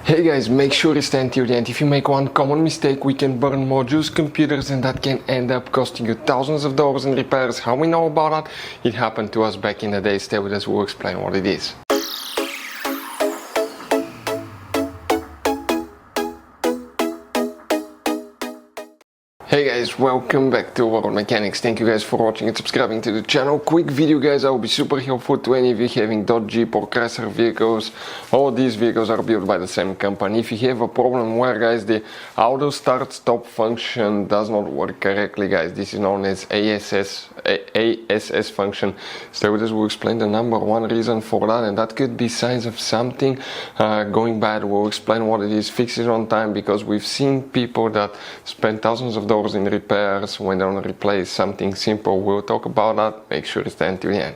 Hey guys, make sure you stay until the end. If you make one common mistake, we can burn modules, computers, and that can end up costing you thousands of dollars in repairs. How we know about that? It happened to us back in the day. Stay with us, we'll explain what it is. Hey guys, welcome back to World Mechanics. Thank you guys for watching and subscribing to the channel. Quick video guys, I will be super helpful to any of you having Dodge Jeep or Chrysler vehicles. All these vehicles are built by the same company. If you have a problem where guys the auto start stop function does not work correctly guys, this is known as ASS function. Stay with us, we'll explain the number one reason for that, and that could be signs of something going bad. We'll explain what it is, fix it on time, because we've seen people that spend thousands of dollars in repairs when they want to replace something simple. We'll talk about that. Make sure to stay until the end.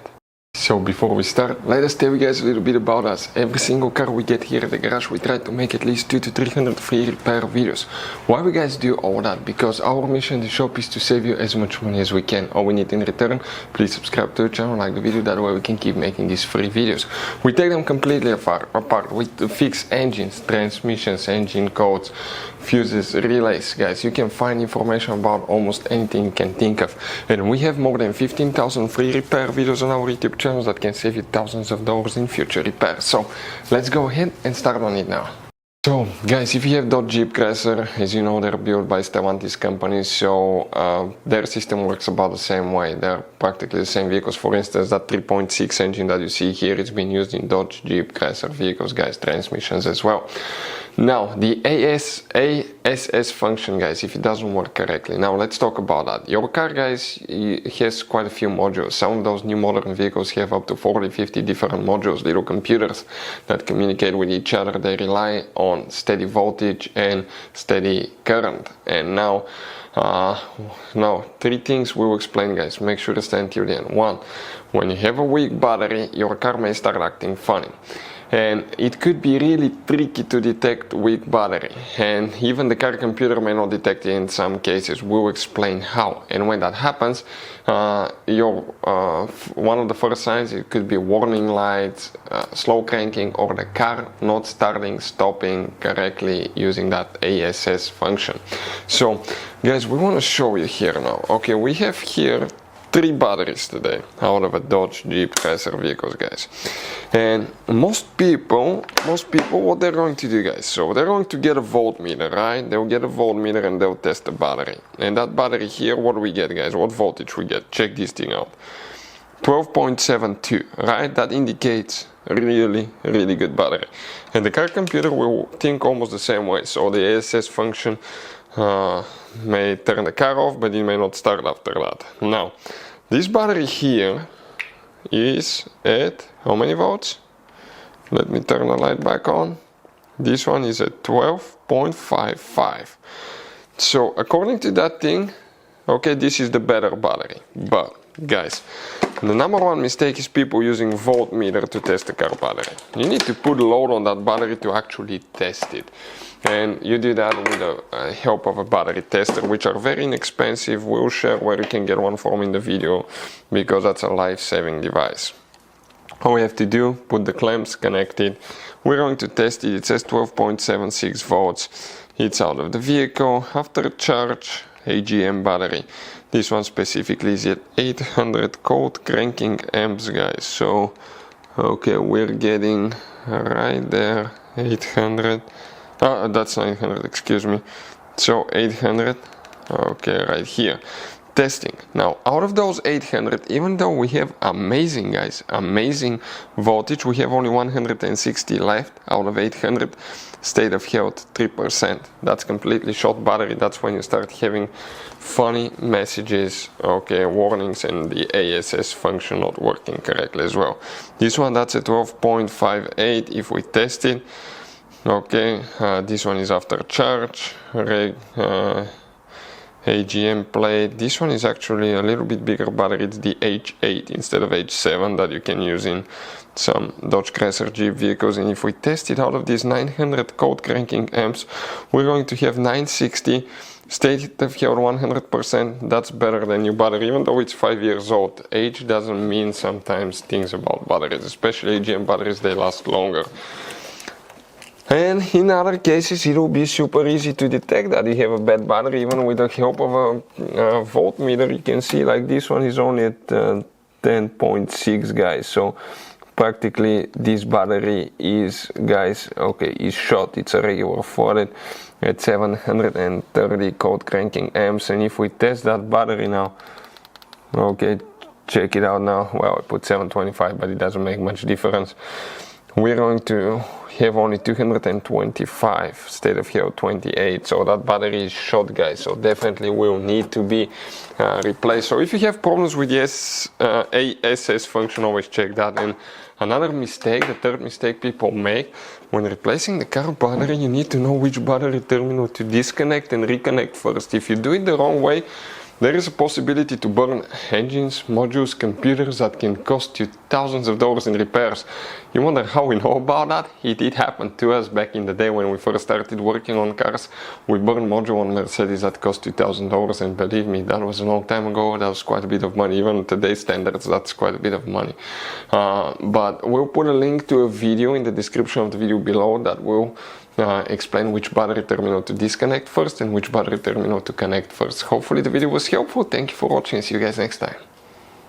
So before we start, let us tell you guys a little bit about us. Every single car we get here at the garage, we try to make at least 200 to 300 free repair videos. Why we guys do all that? Because our mission in the shop is to save you as much money as we can. All we need in return, please subscribe to the channel, like the video, that way we can keep making these free videos. We take them completely apart. We fix engines, transmissions, engine codes, fuses, relays. Guys, you can find information about almost anything you can think of. And we have more than 15,000 free repair videos on our YouTube channel that can save you thousands of dollars in future repairs. So let's go ahead and start on it now. So guys, if you have Dodge Jeep Chrysler, as you know, they're built by Stellantis companies, so their system works about the same way. They're practically the same vehicles. For instance, that 3.6 engine that you see here, it's been used in Dodge Jeep Chrysler vehicles, guys, transmissions as well. Now, the ASS function, guys, if it doesn't work correctly. Now, let's talk about that. Your car, guys, has quite a few modules. Some of those new modern vehicles have up to 40, 50 different modules, little computers that communicate with each other. They rely on steady voltage and steady current. And now, three things we will explain, guys. Make sure to stay until the end. One, when you have a weak battery, your car may start acting funny. And it could be really tricky to detect weak battery, and even the car computer may not detect it in some cases. We'll explain how. And when that happens, one of the first signs, it could be warning lights, slow cranking, or the car not starting, stopping correctly using that ASS function. So guys, we want to show you here now. Okay, we have here 3 batteries today out of a Dodge Jeep Chrysler vehicles, guys. And most people, what they're going to do, guys, so they're going to get a voltmeter, right? They'll get a voltmeter and they'll test the battery. And that battery here, what do we get, guys? What voltage we get? Check this thing out. 12.72, right? That indicates really good battery. And the car computer will think almost the same way. So the ASS function may turn the car off, but it may not start after that. Now, this battery here is at how many volts? Let me turn the light back on. This one is at 12.55. So according to that thing, okay, this is the better battery. But guys, the number one mistake is people using voltmeter to test the car battery. You need to put a load on that battery to actually test it. And you do that with the help of a battery tester, which are very inexpensive. We'll share where you can get one from in the video, because that's a life-saving device. All we have to do, put the clamps, connect it. We're going to test it. It says 12.76 volts. It's out of the vehicle. After charge, AGM battery. This one specifically is at 800 cold cranking amps, guys. So, okay, we're getting right there 800. That's 900, excuse me. So 800, okay, right here. Testing. Now, out of those 800, even though we have amazing, guys, amazing voltage, we have only 160 left out of 800. State of health 3%. That's completely short battery. That's when you start having funny messages, okay, warnings, and the ASS function not working correctly as well. This one, that's at 12.58 if we test it. Okay, this one is after charge, AGM plate. This one is actually a little bit bigger battery. It's the H8 instead of H7 that you can use in some Dodge Chrysler Jeep vehicles. And if we test it out of these 900 cold cranking amps, we're going to have 960. State of health 100%. That's better than new battery, even though it's 5 years old. Age doesn't mean sometimes things about batteries, especially AGM batteries. They last longer. And in other cases it will be super easy to detect that you have a bad battery even with the help of a voltmeter. You can see like this one is only at 10.6 guys, so practically this battery is, guys, okay, is shot. It's a regular flooded at 730 cold cranking amps. And if we test that battery now, okay, check it out now. Well, I put 725, but it doesn't make much difference. We're going to have only 225 instead of here 28, so that battery is shot, guys, so definitely will need to be replaced. So if you have problems with the ASS function, always check that. And another mistake, the third mistake people make when replacing the car battery, you need to know which battery terminal to disconnect and reconnect first. If you do it the wrong way, there is a possibility to burn engines, modules, computers that can cost you thousands of dollars in repairs. You wonder how we know about that? It did happen to us back in the day when we first started working on cars. We burned module on Mercedes that cost $2,000, and believe me, that was a long time ago. That was quite a bit of money. Even today's standards, that's quite a bit of money. But we'll put a link to a video in the description of the video below that will explain which battery terminal to disconnect first and which battery terminal to connect first. Hopefully the video was helpful. Thank you for watching. See you guys next time.